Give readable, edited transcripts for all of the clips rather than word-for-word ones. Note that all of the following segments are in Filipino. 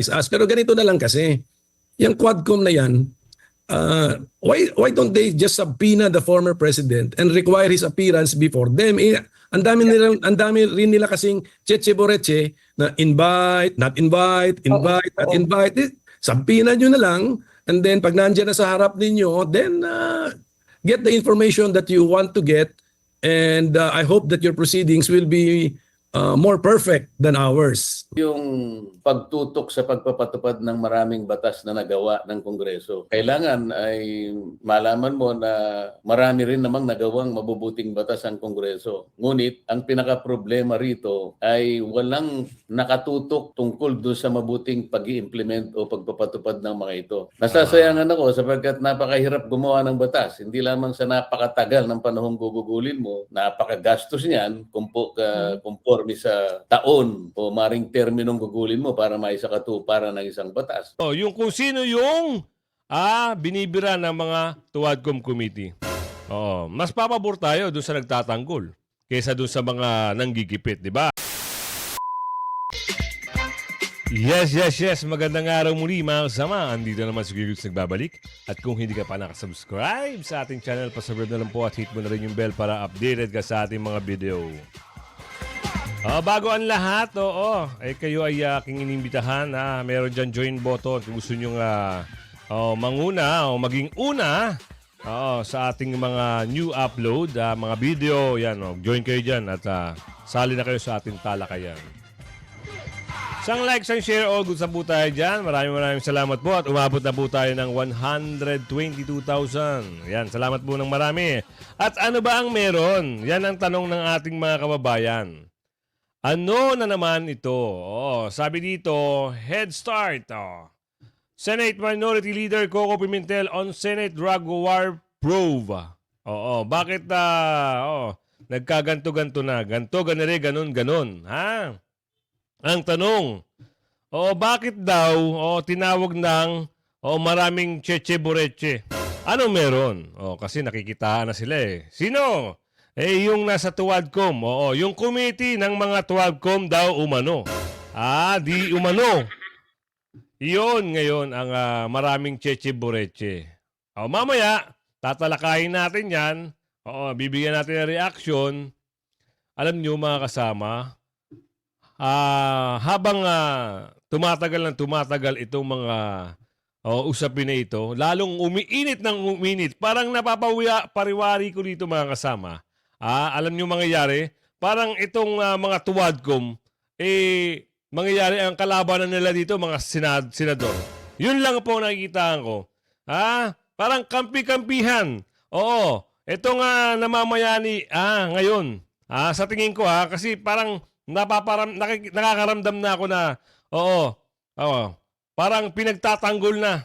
us. Pero ganito na lang kasi, yung Quadcom na yan, why don't they just subpoena the former president and require his appearance before them? Ang dami rin nila kasing cheche-boreche na invite, not invite, invite, not invite. Subpoena nyo na lang, and then pag nandiyan na sa harap ninyo, then get the information that you want to get, and I hope that your proceedings will be more perfect than ours. Yung pagtutok sa pagpapatupad ng maraming batas na nagawa ng Kongreso, kailangan ay malaman mo na marami rin namang nagawang mabubuting batas ang Kongreso. Ngunit ang pinaka-problema rito ay walang nakatutok tungkol doon sa mabuting pag-i-implement o pagpapatupad ng mga ito. Nasasayangan ako sapagkat napakahirap gumawa ng batas. Hindi lamang sa napakatagal ng panahong gugugulin mo, napakagastos niyan, conforme sa taon o maring terminong gugulin mo para maisakatuparan ng isang batas. Yung kung sino yung binibira ng mga Tuwadcom Committee. Mas papabor tayo doon sa nagtatanggol kaysa doon sa mga nanggigipit, di ba? Yes. Magandang araw muli mga kasama. Andito naman si Giggs nagbabalik. At kung hindi ka pa nakasubscribe sa ating channel, pasubscribe na lang po at hit mo na rin yung bell para updated ka sa ating mga video. Bago ang lahat, kayo ay aking inimbitahan na meron dyan join button kung gusto nyo manguna o maging una sa ating mga new upload, mga video. Yan, join kayo dyan at sali na kayo sa ating talakayan. Isang like, isang share, all good sa po tayo dyan. Maraming salamat po at umabot na po tayo ng 122,000. Yan, salamat po ng marami. At ano ba ang meron? Yan ang tanong ng ating mga kababayan. Ano na naman ito? Sabi dito, Head Start. Senate Minority Leader Coco Pimentel on Senate Drug War Probe. Bakit nagkaganto-ganto na? Ganto, ganere, ganon. Ha? Ang tanong, bakit daw tinawag ng maraming cheche-boreche? Ano meron? Kasi nakikitaan na sila eh. Sino? Yung nasa Tuwadcom. Yung committee ng mga Tuwadcom daw umano. Di umano. Iyon ngayon ang maraming cheche-boreche. Mamaya, tatalakayin natin yan. Bibigyan natin ng reaction. Alam nyo mga kasama, habang tumatagal itong mga usapin na ito, lalong umiinit ng umiinit. Parang napapariwari ko dito mga kasama. Alam nyo mangyayari, parang itong mga Tuwadcom, mangyayari ang kalabanan nila dito, mga senador. Yun lang po nakikita ko. Parang kampi-kampihan. Itong namamayani ngayon. Sa tingin ko kasi parang nakakaramdam na ako na, parang pinagtatanggol na.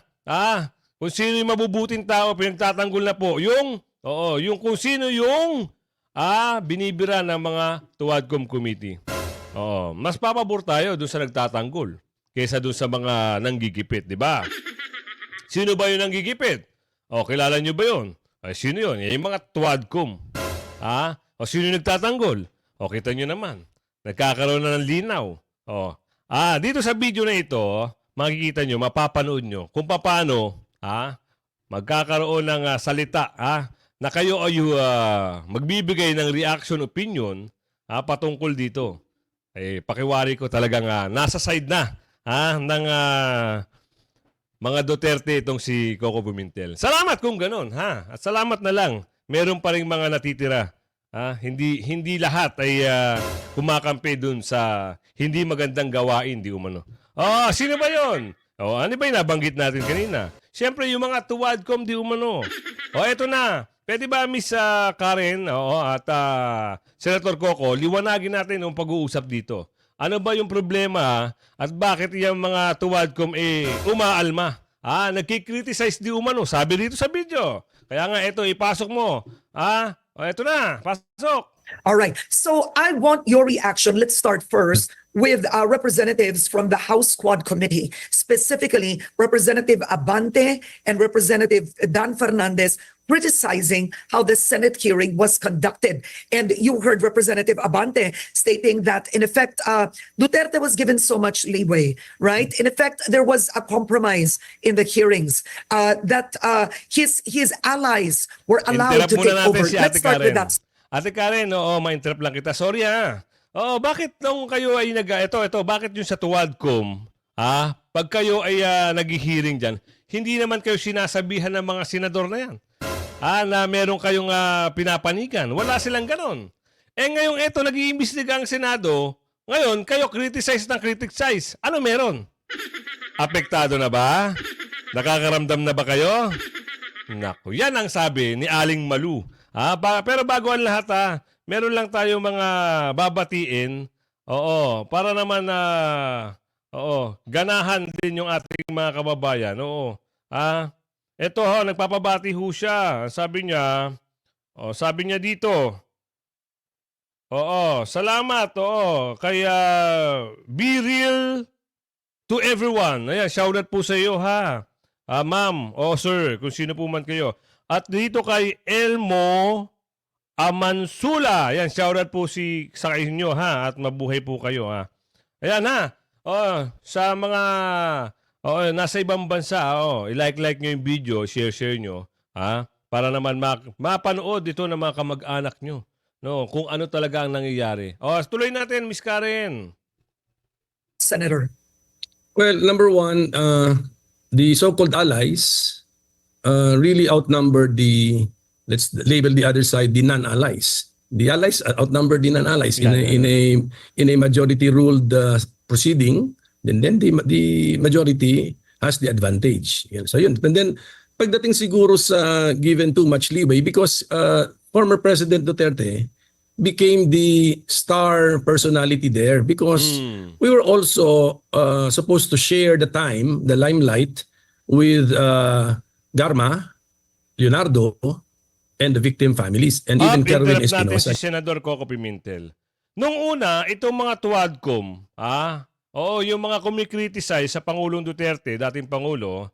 Kung sino yung mabubuting tao, pinagtatanggol na po. Yung kung sino yung binibira ng mga Tuwadcom Committee. Mas papabor tayo doon sa nagtatanggol kaysa doon sa mga nanggigipit, di ba? Sino ba yung nanggigipit? Kilala nyo ba yun? Sino yun? Yung mga Tuwadcom. Sino yung nagtatanggol? Kita nyo naman. Nagkakaroon na ng linaw. Dito sa video na ito, makikita nyo, mapapanood nyo kung paano magkakaroon ng salita na kayo ay magbibigay ng reaction opinion patungkol dito. Pakiwari ko talagang nasa side na ng mga Duterte itong si Coco Pimentel. Salamat kung ganun. At salamat na lang. Meron pa rin mga natitira. Hindi lahat ay kumakampi dun sa hindi magandang gawain, di umano. Sino ba yun? Ano ba yung nabanggit natin kanina? Siyempre, yung mga Tuwadcom, di umano. Eto na. Pwede ba, Miss Karen at Senator Coco, liwanagin natin yung pag-uusap dito. Ano ba yung problema at bakit yung mga Tuwadcom umaalma? Nagkikriticize di umano. Sabi dito sa video. Kaya nga, ito, ipasok mo. Ito na, pasok. All right. So I want your reaction. Let's start first with representatives from the House Quad Committee, specifically Representative Abante and Representative Dan Fernandez. criticizing how the Senate hearing was conducted. And you heard Representative Abante stating that, in effect, Duterte was given so much leeway, right? In effect, there was a compromise in the hearings that his allies were allowed Interrupt to muna take natin over. si Let's Ate start with Karen. that. Ate Karen, oo, ma-interrupt lang kita. Sorry Oo, bakit nung kayo ay bakit yung sa Tuwadcom, pag kayo ay nag-hearing dyan, hindi naman kayo sinasabihan ng mga senador na yan? Na meron kayong pinapanigan. Wala silang ganon. Ngayong eto, nag-iimbestiga ang Senado, ngayon, kayo criticize ng criticize. Ano meron? Apektado na ba? Nakakaramdam na ba kayo? Naku, yan ang sabi ni Aling Malu. Pero bago ang lahat meron lang tayo mga babatiin. Oo, para naman ganahan din yung ating mga kababayan. Oo. Ito nagpapabati ho siya. Sabi niya dito. Oo, salamat. Oo, kaya be real to everyone. Ayan, shoutout po sa iyo ma'am, sir, kung sino po man kayo. At dito kay Elmo Amansula. Ayan, shoutout po sa inyo at mabuhay po kayo Ayan sa mga nasa ibang bansa, i-like nyo yung video, share nyo para naman mapanood ito ng mga kamag-anak nyo. No, kung ano talaga ang nangyayari. Tuloy natin, Miss Karen. Senator. Well, number one, the so-called allies really outnumbered let's label the other side, the non-allies. The allies outnumbered the non-allies in a majority ruled proceeding. Then the majority has the advantage. So yun. And then pagdating siguro sa given too much leeway because former President Duterte became the star personality there because we were also supposed to share the limelight with Garma, Leonardo, and the victim families, and even Kerwin Interrupt natin Espinosa. si Senador Coco Pimentel. Nung una, itong mga Tuwadcom, yung mga kumikriticize sa Pangulong Duterte, dating Pangulo,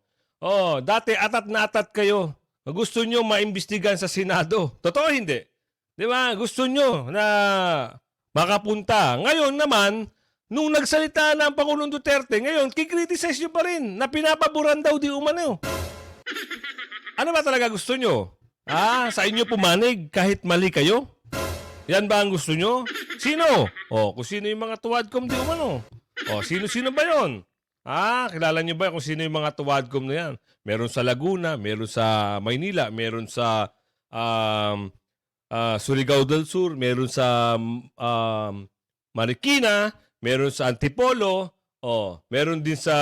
dati atat na atat kayo. Gusto nyo maimbestigan sa Senado. Totoo hindi? Di ba? Gusto nyo na makapunta. Ngayon naman, nung nagsalita na ang Pangulong Duterte, ngayon, kikriticize nyo pa rin na pinapaboran daw di umano. Ano ba talaga gusto nyo? Sa inyo pumanig kahit mali kayo? Yan ba ang gusto nyo? Sino? Kung sino yung mga Tuwadcom di umano? Sino ba yon? Kilala nyo ba kung sino yung mga Tuwadcom na yan? Meron sa Laguna, meron sa Maynila, meron sa Surigao del Sur, meron sa Marikina, meron sa Antipolo, meron din sa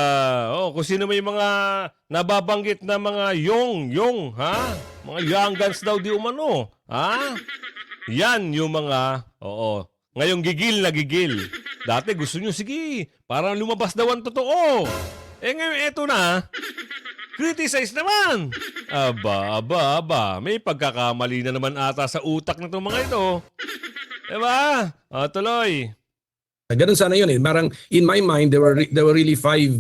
kung sino may mga nababanggit na mga yong, mga young guns daw di umano. Yan yung mga ngayong gigil na gigil. Dati gusto nyo, sige, parang lumabas daw ang totoo. Ngayon eto na, criticize naman. Aba. May pagkakamali na naman ata sa utak na itong mga ito. Diba? Tuloy. Ganun sana yun. Parang in my mind, there were really five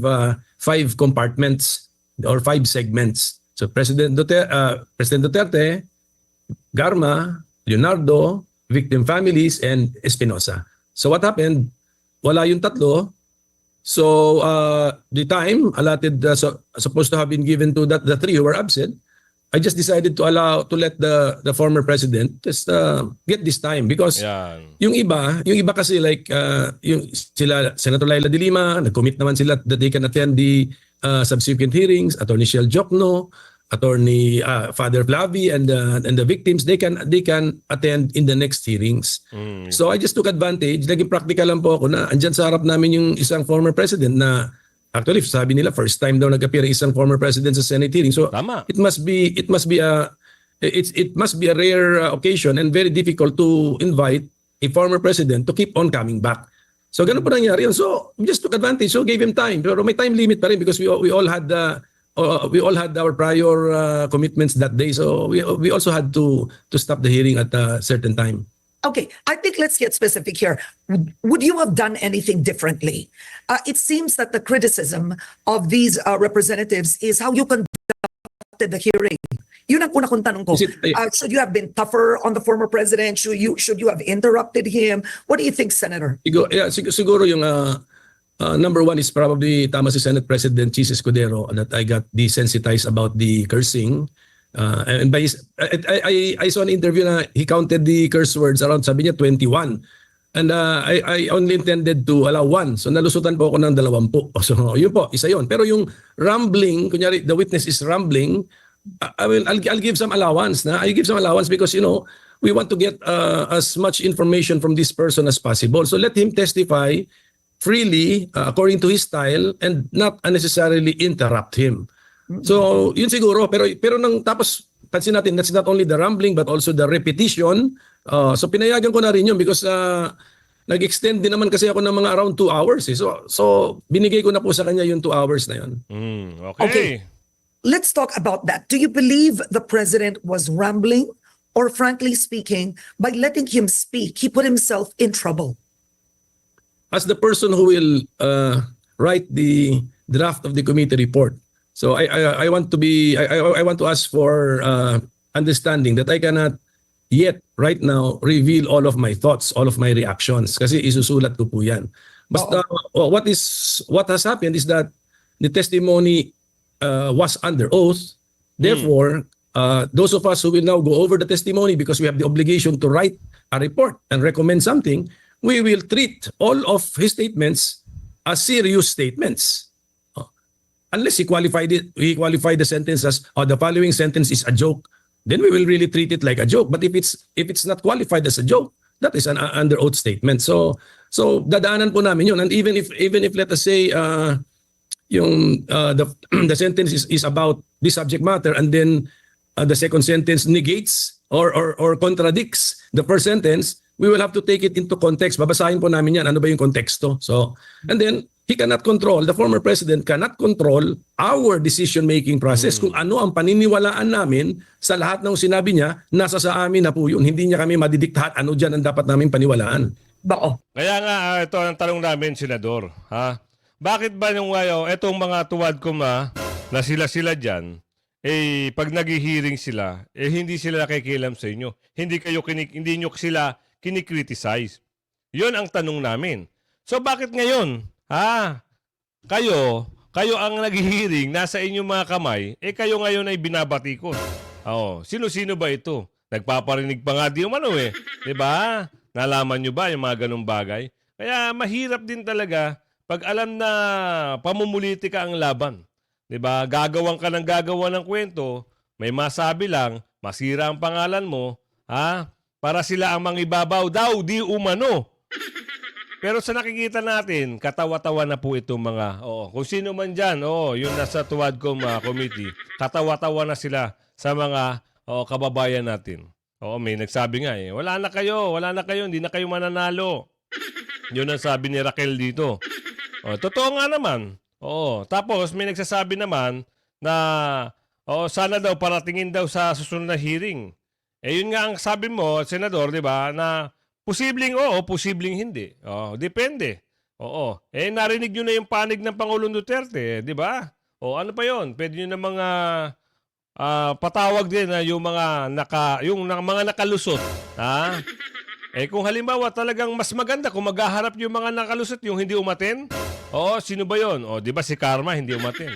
compartments or five segments. So President Duterte, Garma, Leonardo, victim families, and Espinosa. So what happened? Wala yung tatlo. So the time allotted supposed to have been given to the three who were absent. I just decided to let the former president just get this time because yung iba kasi like yung sila Senator Laila de Lima, nag-commit naman sila that they can attend the subsequent hearings. Attorney Shell Jokno, Attorney Father Flavi, and the victims, they can attend in the next hearings. So I just took advantage. Naging practical lang po ako na andyan sa harap namin yung isang former president na actually sabi nila first time daw nag-appear isang former president sa Senate hearing. So Tama. it must be a rare occasion and very difficult to invite a former president to keep on coming back. So ganun po nangyari yun. So we just took advantage. So gave him time. Pero may time limit pa rin because we all had our prior commitments that day. So we also had to stop the hearing at a certain time. Okay, I think let's get specific here. Would you have done anything differently? It seems that the criticism of these representatives is how you conducted the hearing. Yun ang una kong tanong ko. Is it- Should you have been tougher on the former president? Should you have interrupted him? What do you think, Senator? Siguro yung number one is probably tama si Senate President Chis Escudero that I got desensitized about the cursing. And by I saw an interview na he counted the curse words around, sabi niya 21. And I only intended to allow one. So nalusutan po ako ng 20. So yun po, isa yun. Pero yung rambling, kunyari the witness is rambling, I'll give some allowance na. I give some allowance because we want to get as much information from this person as possible. So let him testify freely according to his style and not unnecessarily interrupt him. So yun siguro, pero nang tapos pansin natin, that's not only the rambling but also the repetition. So pinayagan ko na rin yun because nag-extend din naman kasi ako ng mga around 2 hours. So binigay ko na po sa kanya yung 2 hours na yun. Okay. Okay. Let's talk about that. Do you believe the president was rambling, or frankly speaking, by letting him speak, he put himself in trouble? As the person who will write the draft of the committee report, so I want to ask for understanding that I cannot yet right now reveal all of my thoughts, all of my reactions kasi isusulat ko po yan. Basta what has happened is that the testimony was under oath. Therefore, those of us who will now go over the testimony because we have the obligation to write a report and recommend something, we will treat all of his statements as serious statements. Unless he qualified the sentence as the following sentence is a joke, then we will really treat it like a joke. But if it's not qualified as a joke, that is an under oath statement. So dadaanan po namin yun. And even if let us say the sentence is about this subject matter and then the second sentence negates or contradicts the first sentence, we will have to take it into context. Babasahin po namin yan. Ano ba yung konteksto? So, and then the former president cannot control our decision-making process. Kung ano ang paniniwalaan namin sa lahat ng sinabi niya, nasa sa amin na po yun. Hindi niya kami madidiktahan ano dyan ang dapat namin paniwalaan. Bao. Kaya nga, ito ang tanong namin, Senador. Bakit ba yung etong mga tuwadkom na sila dyan, pag nag-hearing sila, hindi sila nakikialam sa inyo. Hindi nyo sila kinikriticize. Yun ang tanong namin. So bakit ngayon? Kayo ang nag-hearing, nasa inyong mga kamay, kayo ngayon ay binabatikon. Sino-sino ba ito? Nagpaparinig pa nga di umano Diba? Nalaman nyo ba yung mga ganung bagay? Kaya mahirap din talaga pag alam na pamumulitika ang laban. Diba? Gagawan ka ng gagawa ng kwento, may masabi lang, masira ang pangalan mo, para sila ang mangibabaw daw, di umano. Pero sa nakikita natin, katawa-tawa na po itong mga, kung sino man dyan, yung nasa Tuwadcom committee, katawa-tawa na sila sa mga kababayan natin. May nagsabi nga wala na kayo, hindi na kayo mananalo. Yun ang sabi ni Raquel dito. Totoo nga naman. Tapos may nagsasabi naman na sana daw paratingin daw sa susunod na hearing. Yun nga ang sabi mo, Senador, di ba, na posibleng posibleng hindi. Depende. Narinig nyo na yung panig ng Pangulong Duterte, di ba? Ano pa yon? Pwede nyo na mga patawag din na yung mga mga nakalusot. Kung halimbawa talagang mas maganda kung maghaharap yung mga nakalusot, yung hindi umaten, sino ba yon? Di ba si Karma hindi umaten?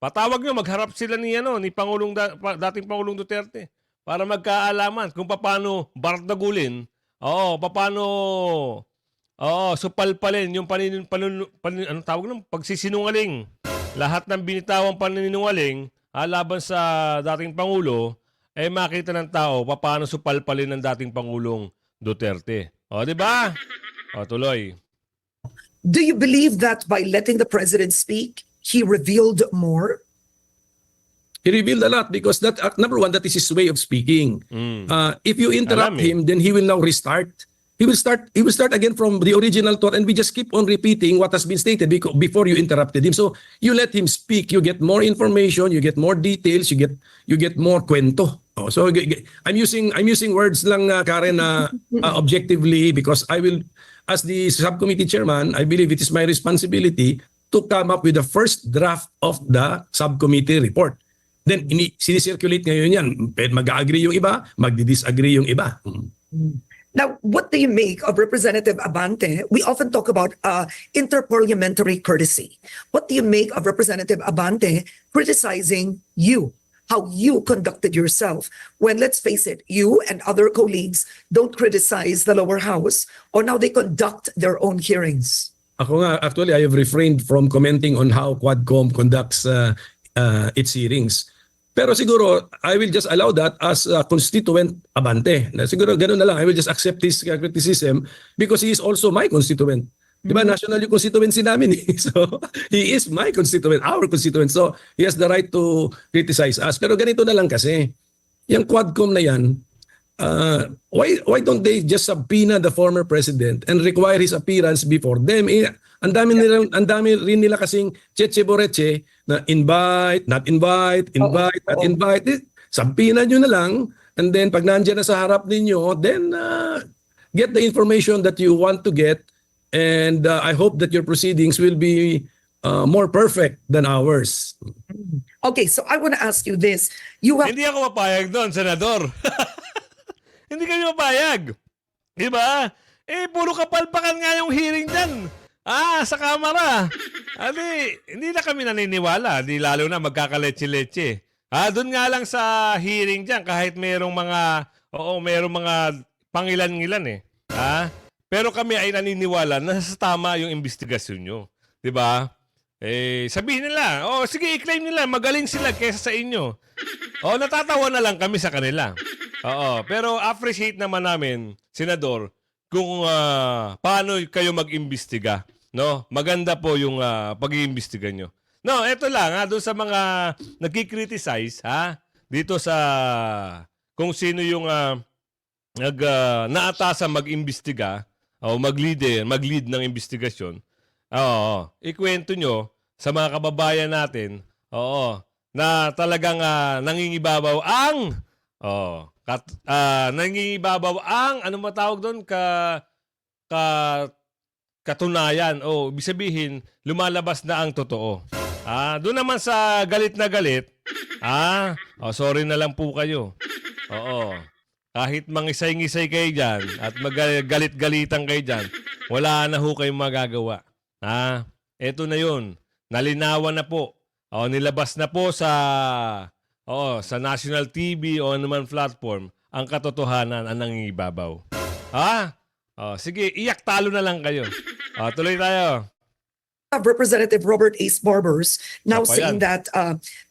Patawag nyo, magharap sila ni dating Pangulong Duterte para magkaalaman kung paano bardagulin, paano supalpalin yung anong tawag ng pagsisinungaling. Lahat ng binitawang paninungaling laban sa dating Pangulo, makita ng tao paano supalpalin ng dating Pangulong Duterte. Di ba? Tuloy. Do you believe that by letting the president speak, he revealed more? He revealed a lot because number one, that is his way of speaking. If you interrupt him, then he will now restart. He will start again from the original thought, and we just keep on repeating what has been stated before you interrupted him. So you let him speak, you get more information, you get more details, you get more kwento. So I'm using words lang, Karen, objectively, because I will, as the subcommittee chairman, I believe it is my responsibility to come up with the first draft of the subcommittee report. Then sinicirculate ngayon yan. Mag-agree yung iba, magdi-disagree yung iba. Now, what do you make of Representative Abante? We often talk about interparliamentary courtesy. What do you make of Representative Abante criticizing you, how you conducted yourself when, let's face it, you and other colleagues don't criticize the lower house on how they conduct their own hearings? Ako nga, actually, I have refrained from commenting on how Quadcom conducts its hearings. Pero siguro, I will just allow that as a constituent Abante. Na siguro ganun na lang, I will just accept his criticism because he is also my constituent. Diba, national yung constituency namin. So, he is my constituent, our constituent. So, he has the right to criticize us. Pero ganito na lang kasi, yung Quadcom na yan, why don't they just subpoena the former president and require his appearance before them? Ang dami rin nila kasing cheche-boreche na invite, not invite, not invite. Subpoena nyo na lang, and then pag nandiyan na sa harap ninyo, then get the information that you want to get, and I hope that your proceedings will be more perfect than ours. Okay, so I want to ask you this. You have Hindi ako mapayag doon, Senador. Hindi kami mapayag. Di ba? Puro kapalpakan nga yung hearing dyan. Sa kamera. Hindi na kami naniniwala. Di lalo na magkakaleche-leche. Doon nga lang sa hearing dyan, kahit merong mga pangilan-ngilan Pero kami ay naniniwala na sa tama yung investigasyon nyo. Di ba? Sabihin nila, sige, i-claim nila, magaling sila kaysa sa inyo. Natatawa na lang kami sa kanila. Pero appreciate naman namin, Senador, kung paano kayo mag-imbestiga. No? Maganda po yung pag-iimbestiga nyo. No, eto lang, doon sa mga nagki-criticize, dito sa kung sino yung naatasa mag-imbestiga o mag-lead ng investigasyon. Ikwento nyo sa mga kababayan natin, na talagang nangingibabaw ang ano matawag doon katunayan. Ibig sabihin, lumalabas na ang totoo. Doon naman sa galit na galit, sorry na lang po kayo. Kahit mangisay-ngisay kayo dyan at magalit-galitan kayo dyan, wala na ho kayong magagawa. Eto na yun. Nalinawan na po. Nilabas na po sa national TV o anuman platform ang katotohanan ang nangingibabaw. Sige, iyak talo na lang kayo. Tuloy tayo. Representative Robert Ace Barbers now Apa saying yan? that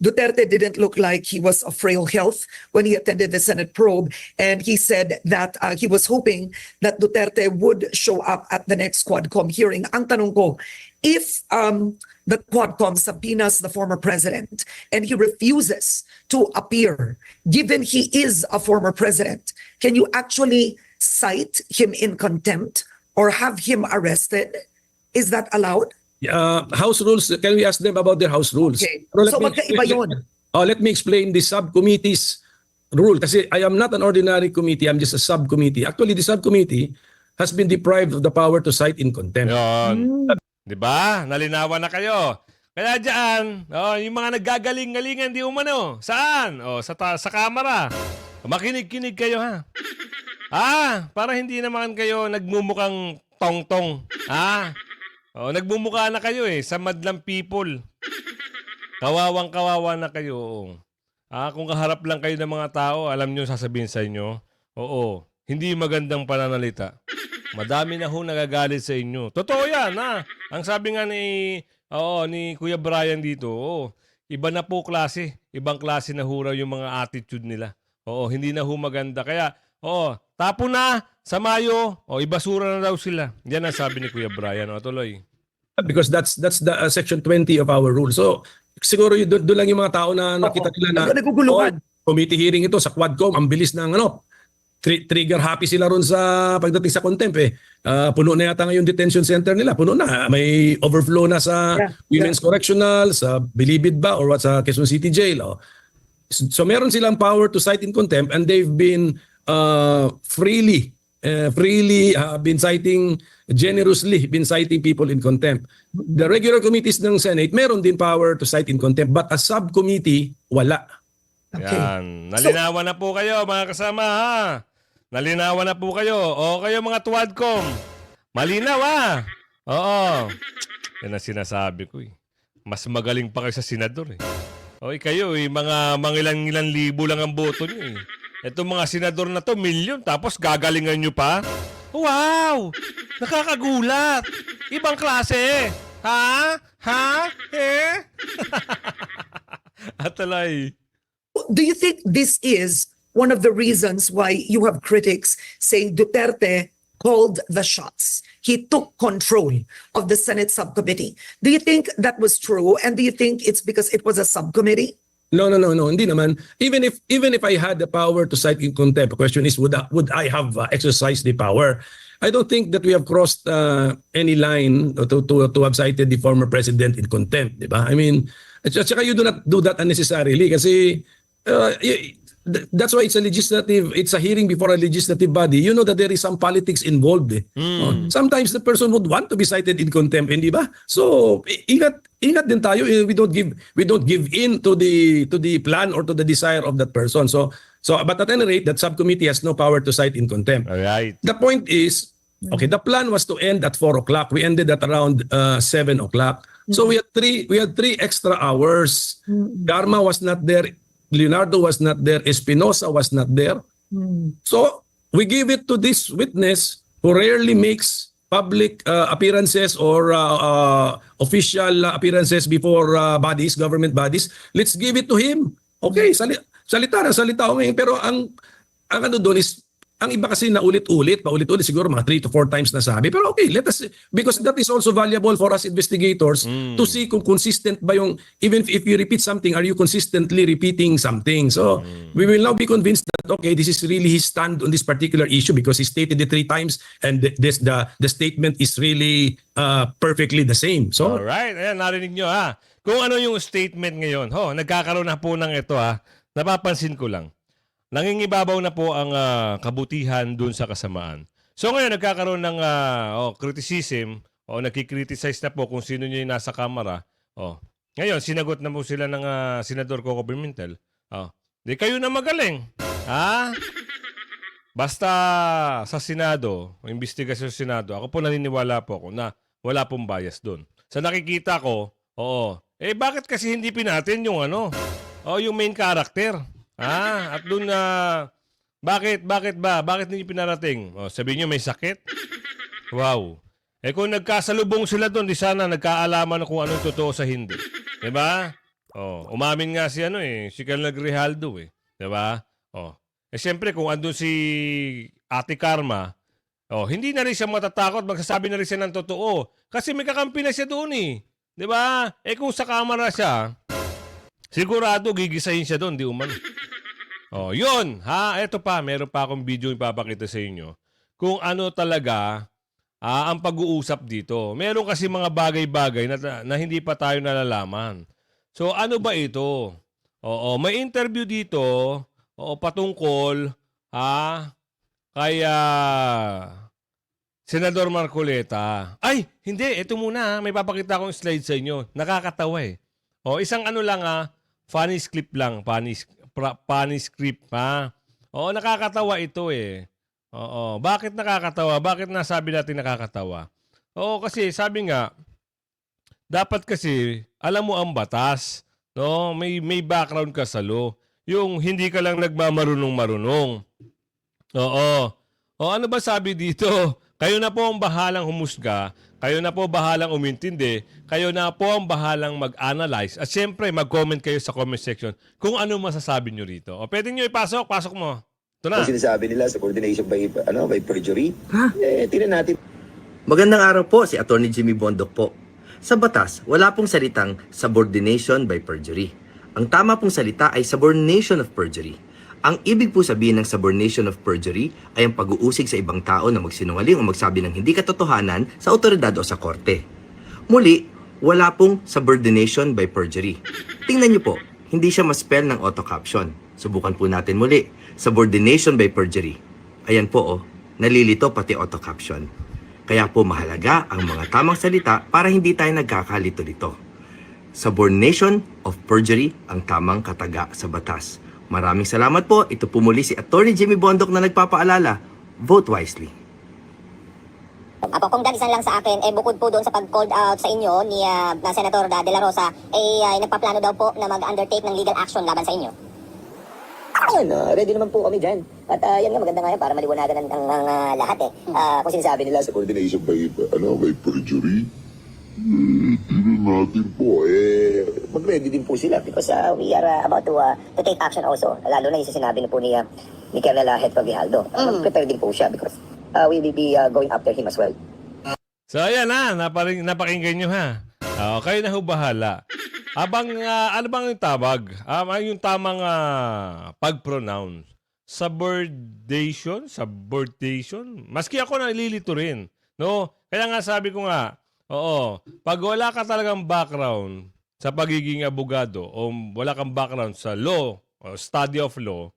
Duterte didn't look like he was of frail health when he attended the Senate probe. And he said that he was hoping that Duterte would show up at the next Quadcom hearing. Ang tanong ko, if the Quadcom subpoenas the former president and he refuses to appear, given he is a former president, can you actually cite him in contempt or have him arrested? Is that allowed? House rules, can we ask them about their house rules? Okay. Pero So magkaiba yun. let me explain the subcommittee's rule. Kasi I am not an ordinary committee, I'm just a subcommittee. Actually, the subcommittee has been deprived of the power to cite in contempt. Yun. Di ba? Nalinawan na kayo. Kaya dyan, yung mga naggagaling-galingan di umano. Saan? Sa kamera. Makinig-kinig kayo para hindi naman kayo nagmumukhang tong-tong. Nagmumukha na kayo sa madlang people. Kawawang-kawawa na kayo. Kung kaharap lang kayo ng mga tao, alam nyo sasabihin sa inyo, hindi magandang pananalita. Madami na ho nagagalit sa inyo. Totoo yan, Ang sabi nga ni Kuya Brian dito, iba na po klase. Ibang klase na ho raw yung mga attitude nila. Hindi na ho maganda. Kaya, tapo na sa Mayo, ibasura na daw sila. Yan ang sabi ni Kuya Brian. Tuloy. Because that's the section 20 of our rule. So, siguro doon lang yung mga tao na nakita nila na Naguguluhan. committee hearing ito sa Quadcom, ang bilis ng trigger happy sila ron sa pagdating sa contempt puno na yata ngayon detention center nila, puno na, may overflow na sa Women's Correctional, sa Bilibid ba or sa Quezon City Jail. So meron silang power to cite in contempt and they've been freely been citing, generously been citing people in contempt. The regular committees ng Senate meron din power to cite in contempt, but a subcommittee wala. Okay. Yan. Nalinawan na po kayo, mga kasama, ha? Nalinawan na po kayo. O kayo, mga tuwadcom. Malinaw, ha? Oo. Yan ang sinasabi ko, eh. Mas magaling pa kayo sa senador, eh. O kayo, eh, mga mangilan-ilan libo lang ang boto nyo, eh. Itong mga senador na to, milyon, tapos gagalingan nyo pa? Wow! Nakakagulat! Ibang klase! Ha? Ha? Eh? Atalay. Do you think this is one of the reasons why you have critics saying Duterte called the shots? He took control of the Senate subcommittee. Do you think that was true? And do you think it's because it was a subcommittee? No, hindi naman. Even if I had the power to cite in contempt, the question is would I have exercised the power? I don't think that we have crossed any line to have cited the former president in contempt, di ba? I mean, at saka you do not do that unnecessarily kasi that's why it's a hearing before a legislative body. You know that there is some politics involved. Eh. Sometimes the person would want to be cited in contempt, hindi ba? So, ingat din tayo. We don't give in to the plan or to the desire of that person. So but at any rate, that subcommittee has no power to cite in contempt. All right. The point is, okay, the plan was to end at 4 o'clock. We ended at around 7 o'clock. So we had three extra hours. Garma was not there. Leonardo was not there. Espinosa was not there. So we give it to this witness who rarely makes public appearances or official appearances before government bodies. Let's give it to him. Okay, salita ako ngayon. Pero ang ano doon is, ang iba kasi na paulit-ulit, siguro mga 3 to 4 times nasabi. Pero okay, let us, because that is also valuable for us investigators to see kung consistent ba yung, even if you repeat something, are you consistently repeating something? So, we will now be convinced that, okay, this is really his stand on this particular issue because he stated it 3 times and the statement is really perfectly the same. So, Alright, ayan, narinig nyo, ha? Kung ano yung statement ngayon, nagkakaroon na po ng ito, ha? Napapansin ko lang. Nangingibabaw na po ang kabutihan dun sa kasamaan. So ngayon nagkakaroon ng criticism o nagkikriticize na po kung sino nyo yung nasa kamera. Ngayon, sinagot na po sila ng Senador Coco Pimentel. Di kayo na magaling. Ha? Basta sa Senado, investigasyon sa Senado, ako po naniniwala po ako na wala pong bias dun. Sa nakikita ko, bakit kasi hindi pinatin yung yung main character? At doon bakit hindi pinarating? Sabihin niyo may sakit? Wow. Kung nagkasalubong sila doon, di sana nagkaalaman kung anong totoo sa hindi. 'Di ba? Umamin nga si si Colonel Grijaldo eh. 'Di ba? Siyempre kung andun si Ate Karma, hindi na rin siya matatakot, magsasabi na rin siya ng totoo kasi may kakampi na siya doon eh. 'Di ba? Kung sa kamera siya, sigurado gigisahin siya doon, di umano. Yun, ha? Ito pa, meron pa akong video ipapakita sa inyo kung ano talaga ang pag-uusap dito. Meron kasi mga bagay-bagay na hindi pa tayo nalalaman. So, ano ba ito? May interview dito patungkol kay Senador Marcoleta. Ay, hindi. Ito muna. May papakita akong slide sa inyo. Nakakatawa eh. Isang lang funny script lang. Funny script ha. Nakakatawa ito eh. Bakit nakakatawa? Bakit nasabi natin nakakatawa? Kasi sabi nga, dapat kasi alam mo ang batas. No? May background ka sa law. Yung hindi ka lang nagmamarunong-marunong. Ano ba sabi dito? Kayo na po ang bahalang humusga. Kayo na po bahalang umintindi. Kayo na po ang bahalang mag-analyze. At syempre, mag-comment kayo sa comment section kung ano masasabi nyo rito. Pwede nyo ipasok. Pasok mo. Ito na. Ang sinasabi nila sa coordination by perjury, tingnan natin. Magandang araw po, si Attorney Jimmy Bondok po. Sa batas, wala pong salitang subordination by perjury. Ang tama pong salita ay subordination of perjury. Ang ibig po sabihin ng subordination of perjury ay ang pag-uusig sa ibang tao na magsinungaling o magsabi ng hindi katotohanan sa otoridad o sa korte. Muli, wala pong subordination by perjury. Tingnan niyo po, hindi siya ma-spell ng auto-caption. Subukan po natin muli. Subordination by perjury. Ayan po nalilito pati auto-caption. Kaya po mahalaga ang mga tamang salita para hindi tayo nagkakalito dito. Subordination of perjury ang tamang kataga sa batas. Maraming salamat po. Ito po muli si Attorney Jimmy Bondoc na nagpapaalala, vote wisely. Apo, kung dalisan lang sa akin, bukod po doon sa pag-called out sa inyo ni Senator De La Rosa, nagpaplano daw po na mag-undertake ng legal action laban sa inyo. Ayun, ready naman po kami dyan. At yan nga, maganda nga yan para maliwanagan ang lahat eh. Kung sinasabi nila sa coordination by perjury, tingnan natin po mag-ready din po sila because we are about to take action also. Lalo na yung sinabi na po ni Colonel Hetro Grijaldo. Prepare din po siya because we will be going after him as well. So ayan na, napakinggan nyo ha. Kayo na ho bahala. Ano bang yung tawag? Yung tamang pag-pronounce? Subordination? Maski ako nalilito rin. No? Kaya nga sabi ko nga, pag wala ka talagang background sa pagiging abogado o wala kang background sa law o study of law,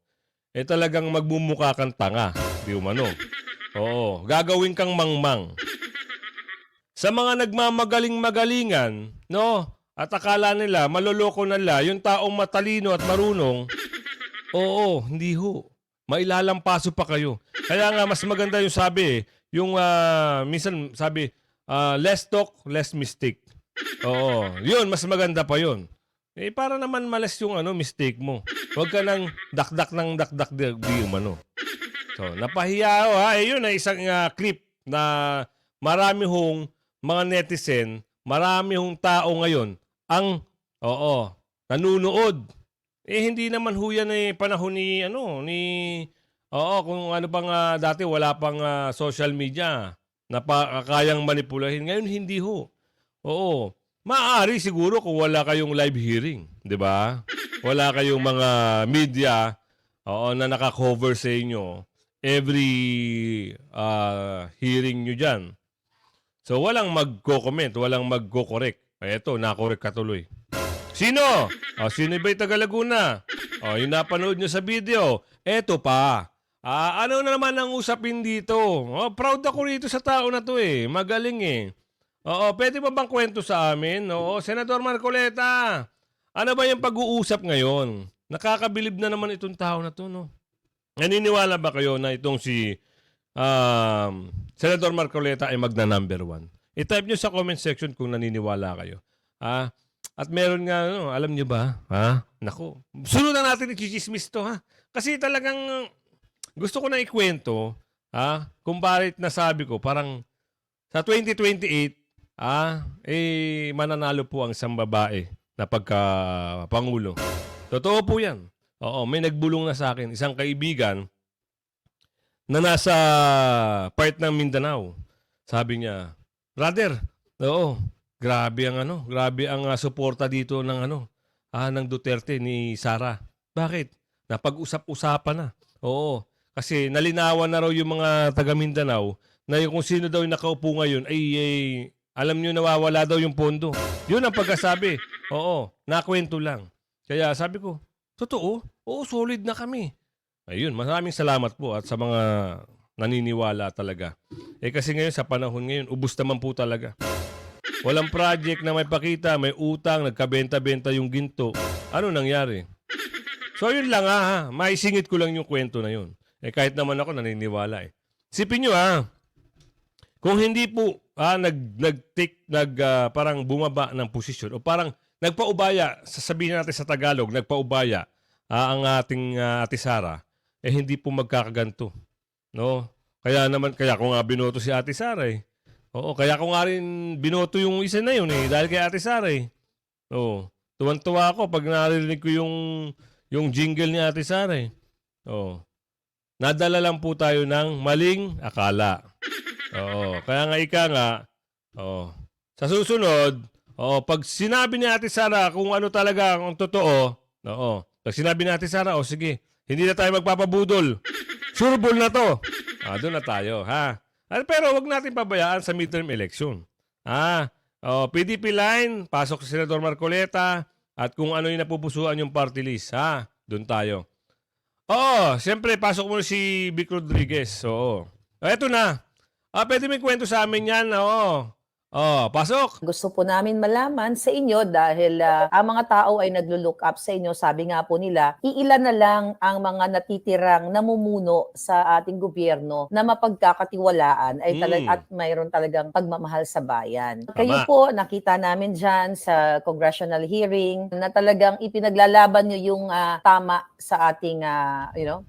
talagang magmumukha kang tanga. Di umano. Gagawin kang mangmang. Sa mga nagmamagaling-magalingan, no? At akala nila, maloloko nila, yung taong matalino at marunong, hindi ho. Mailalampaso pa kayo. Kaya nga, mas maganda yung sabi, yung minsan sabi, less talk, less mistake. Yun, mas maganda pa yun. Para naman malas yung mistake mo. Huwag ka nang dakdak di umano. So, napahiya ho ha. Yun ay isang clip na marami hong mga netizen, marami hong tao ngayon ang nanunood. Hindi naman ho yan panahon kung ano pang dati wala pang social media na kayang manipulahin. Ngayon hindi ho. Maaari siguro kung wala kayong live hearing, 'di ba? Wala kayong mga media na naka-cover sa inyo every hearing nyo dyan. So, walang magko-comment, walang magko-correct. Eto, nakorek ka tuloy. Sino? Sino ba yung taga Laguna? Yung napanood nyo sa video. Eto pa. Ano na naman ang usapin dito? Proud ako rito sa tao na to Magaling pwede ba bang kwento sa amin? Senator Marcoleta, ano ba yung pag-uusap ngayon? Nakakabilib na naman itong tao na to, no? Naniniwala ba kayo na itong si Senator Marcoleta ay magna-number 1? I-type nyo sa comment section kung naniniwala kayo. At meron nga, alam nyo ba? Naku, sunod na natin i-chismis to, ha? Kasi talagang gusto ko na ikwento, kung bakit nasabi ko, parang sa 2028, mananalo po ang isang babae na pagka-pangulo. Totoo po yan. May nagbulong na sa akin, isang kaibigan na nasa part ng Mindanao. Sabi niya, brother, grabe ang suporta dito ng ng Duterte ni Sara. Bakit? Napag-usap-usapan na. Kasi nalinawan na raw yung mga taga Mindanao na kung sino daw yung nakaupo ngayon ay alam nyo nawawala daw yung pondo. Yun ang pagkasabi. Nakwento lang. Kaya sabi ko, totoo? Solid na kami. Ayun, maraming salamat po at sa mga naniniwala talaga. Kasi ngayon, sa panahon ngayon, ubus naman po talaga. Walang project na may pakita, may utang, nagkabenta-benta yung ginto. Ano nangyari? So yun lang maisingit ko lang yung kwento na yun. Kahit naman ako naniniwala Sipin nyo kung hindi po parang bumaba ng posisyon o parang nagpaubaya, sasabihin natin sa Tagalog, nagpaubaya ang ating Ate Sara, hindi po magkakaganto. No? Kaya ko nga binoto si Ate Sara kaya ko nga rin binoto yung isa na yun dahil kay Ate Sara tuwan-tuwa ako pag narinig ko yung jingle ni Ate Sara Nadala lang po tayo ng maling akala. Kaya nga sa susunod, pag sinabi ni Ate Sara kung ano talaga ang totoo, pag sinabi ni Ate Sara, sige, hindi na tayo magpapabudol. Sureball na to. Doon na tayo, ha? Pero wag natin pabayaan sa midterm election. PDP line, pasok si Senador Marcoleta, at kung ano yung napupusuan yung party list, doon tayo. Siyempre, pasok mo si Vic Rodriguez. Eto na. Pwede may kwento sa amin yan. Oh, pasok. Gusto po namin malaman sa inyo dahil ang mga tao ay naglo-look up sa inyo. Sabi nga po nila, iilan na lang ang mga natitirang namumuno sa ating gobyerno na mapagkakatiwalaan ay at mayroon talagang pagmamahal sa bayan. Kayo po, nakita namin dyan sa congressional hearing na talagang ipinaglalaban nyo yung tama sa ating,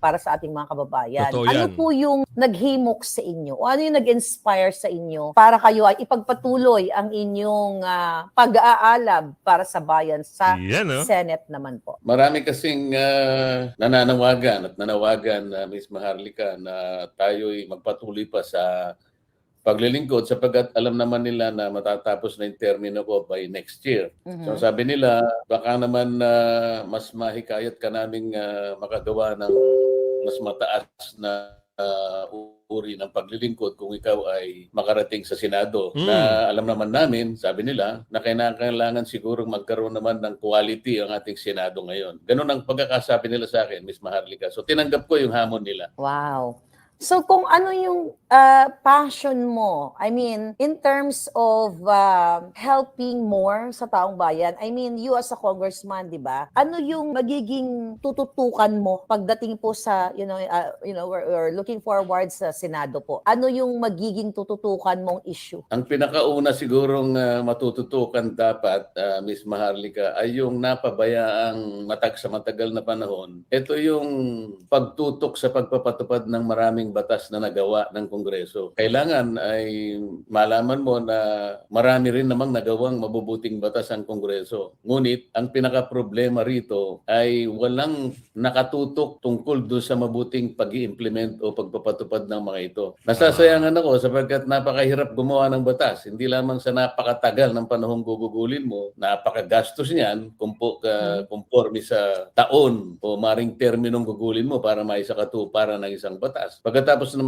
para sa ating mga kababayan. Totoo Ano yan. po yung naghimok sa inyo? O ano yung nag-inspire sa inyo para kayo ay ipagpatuloy ang inyong pag-aalab para sa bayan sa Yan, no? Senate naman po? Marami kasing nananawagan at nanawagan na Ms. Maharlika na tayo'y magpatuloy pa sa paglilingkod sapagkat alam naman nila na matatapos na yung termino ko by next year. So sabi nila, baka naman mas mahikayat ka naming makagawa ng mas mataas na uri ng paglilingkod kung ikaw ay makarating sa Senado. Na alam naman namin, sabi nila, na kailangan siguro magkaroon naman ng quality ang ating Senado ngayon. Ganun ang pagkakasabi nila sa akin, Ms. Maharlika. So tinanggap ko yung hamon nila. Wow. So kung ano yung passion mo, I mean, in terms of helping more sa taong bayan, I mean, you as a congressman, di ba? Ano yung magiging tututukan mo pagdating po sa, we're looking forward sa Senado po. Ano yung magiging tututukan mong issue? Ang pinakauna sigurong matututukan dapat, Ms. Maharlika, ay yung napabayaang sa matagal na panahon. Ito yung pagtutok sa pagpapatupad ng maraming batas na nagawa ng Kongreso. Kailangan ay malaman mo na marami rin namang nagawang mabubuting batas ang Kongreso. Ngunit ang pinaka-problema rito ay walang nakatutok tungkol doon sa mabuting pag-i-implement o pagpapatupad ng mga ito. Nasasayangan ako sapagkat napakahirap gumawa ng batas. Hindi lamang sa napakatagal ng panahong gugugulin mo, napakagastos niyan conforme sa taon o maring terminong gugulin mo para maisakatuparan ng isang batas. Pagkatapos na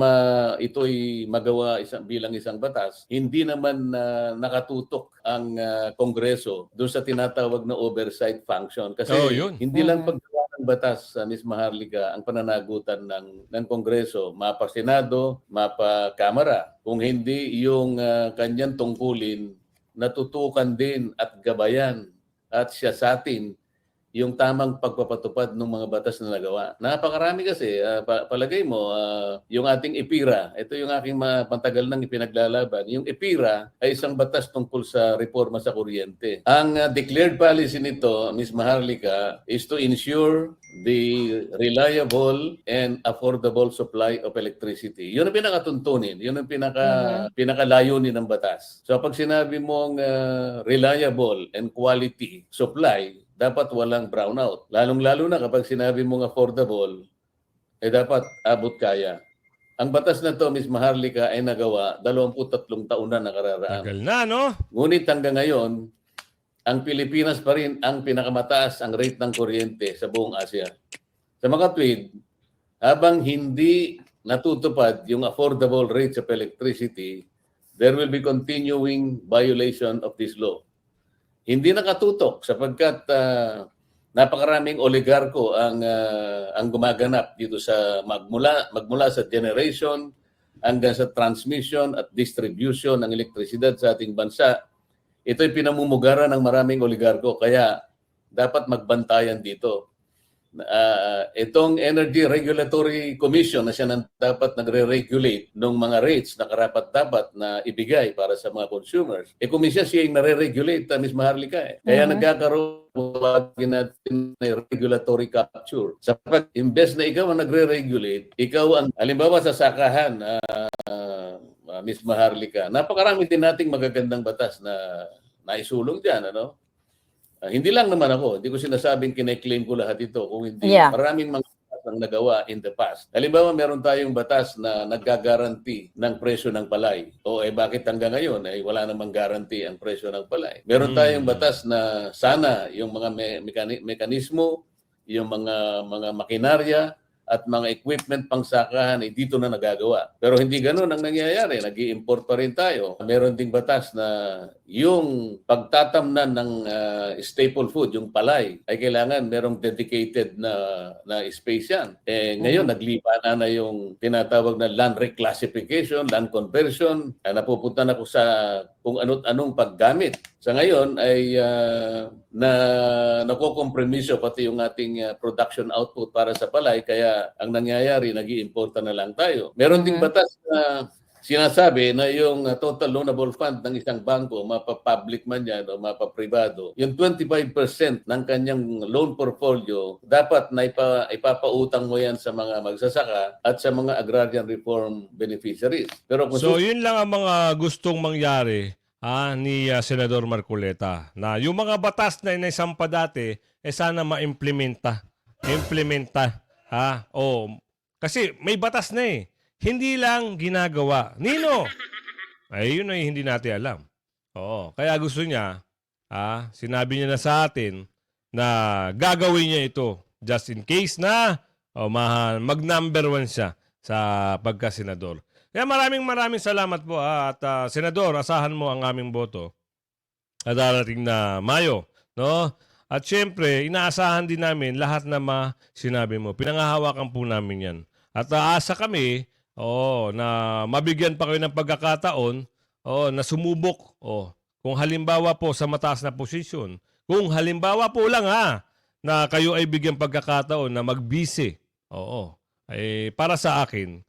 ito'y magawa bilang isang batas, hindi naman nakatutok ang Kongreso doon sa tinatawag na oversight function. Kasi hindi lang paggawa ng batas, Ms. Maharlika, ang pananagutan ng Kongreso, mapa Senado, mapa Kamara. Kung hindi yung kanyang tungkulin, natutukan din at gabayan at siyasatin yung tamang pagpapatupad ng mga batas na nagawa. Napakarami kasi, palagay mo, yung ating EPIRA, ito yung aking matagal nang ipinaglalaban. Yung EPIRA ay isang batas tungkol sa reforma sa kuryente. Ang declared policy nito, Ms. Maharlika, is to ensure the reliable and affordable supply of electricity. Yun ang pinakatuntunin. Yun ang pinakalayunin ng batas. So pag sinabi mong reliable and quality supply, dapat walang brownout. Lalong-lalo na kapag sinabi mong affordable, dapat abot kaya. Ang batas na to, Ms. Maharlika, ay nagawa 23 taon na nakararaan. Tagal na, no? Ngunit hanggang ngayon, ang Pilipinas pa rin ang pinakamataas ang rate ng kuryente sa buong Asia. Sa mga tweet, habang hindi natutupad yung affordable rates of electricity, there will be continuing violation of this law. Hindi nakatutok sapagkat napakaraming oligarko ang gumaganap dito sa magmula sa generation hanggang sa transmission at distribution ng elektrisidad sa ating bansa. Ito'y pinamumugaran ng maraming oligarko kaya dapat magbantayan dito. Itong Energy Regulatory Commission na siya dapat nagre-regulate ng mga rates na karapat-dapat na ibigay para sa mga consumers. Komisyon siya yung nare-regulate, Ms. Maharlika. Kaya nagkakaroon natin ng regulatory capture. Sapag imbes na ikaw ang nagre-regulate, ikaw ang, halimbawa sa sakahan, Ms. Maharlika, napakarami din nating magagandang batas na naisulong dyan, ano? Hindi lang naman ako, hindi ko sinasabing kine-claim ko lahat ito. Kung hindi, maraming mga batas ang nagawa in the past. Halimbawa, meron tayong batas na nagga-guarantee ng presyo ng palay. O bakit hanggang ngayon ay wala namang guarantee ang presyo ng palay? Meron tayong batas na sana yung mga mekanismo, yung mga makinarya, at mga equipment pang sakahan ay dito na nagagawa. Pero hindi ganoon ang nangyayari. Nag-i-import pa rin tayo. Meron ding batas na yung pagtatamnan ng staple food, yung palay, ay kailangan merong dedicated na space yan. Ngayon, naglipa na yung tinatawag na land reclassification, land conversion, napupunta na ko sa kung anong paggamit. Sa ngayon ay nakukompromiso pati yung ating production output para sa palay, kaya ang nangyayari, nag-i-importa na lang tayo. Meron ding batas na sinasabi na yung total loanable fund ng isang bangko, mapa-public man yan o mapa-privado, yung 25% ng kanyang loan portfolio, dapat na ipapautang mo yan sa mga magsasaka at sa mga agrarian reform beneficiaries. Pero kung So yun lang ang mga gustong mangyari ni Senador Marcoleta, na yung mga batas na inaisampa dati sana maimplementa. Kasi may batas na eh. Hindi lang ginagawa. Nino? Ay, yun ay hindi natin alam. Oo. Kaya gusto niya, sinabi niya na sa atin na gagawin niya ito just in case na mag-number 1 siya sa pagka-senador. Kaya maraming salamat po. At Senador, asahan mo ang aming boto at darating na Mayo. No? At syempre, inaasahan din namin lahat na sinabi mo. Pinangahawakan po namin yan. At aasa kami na mabigyan pa kayo ng pagkakataon na sumubok. Kung halimbawa po sa mataas na posisyon, kung halimbawa po lang na kayo ay bigyan pagkakataon na magbisi. Ay para sa akin,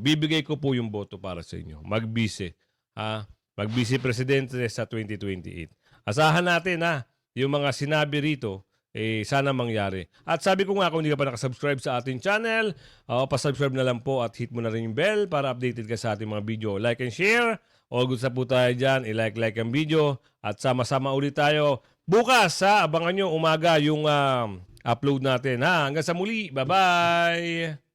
bibigay ko po yung boto para sa inyo. Magbisi. Magbisi presidente sa 2028. Asahan natin yung mga sinabi rito sana mangyari. At sabi ko nga, kung hindi ka pa nakasubscribe sa ating channel, pasubscribe na lang po at hit mo na rin yung bell para updated ka sa ating mga video. Like and share. All good sa po tayo dyan. I-like ang video. At sama-sama ulit tayo. Bukas, abangan nyo umaga yung upload natin. Hanggang sa muli. Bye-bye!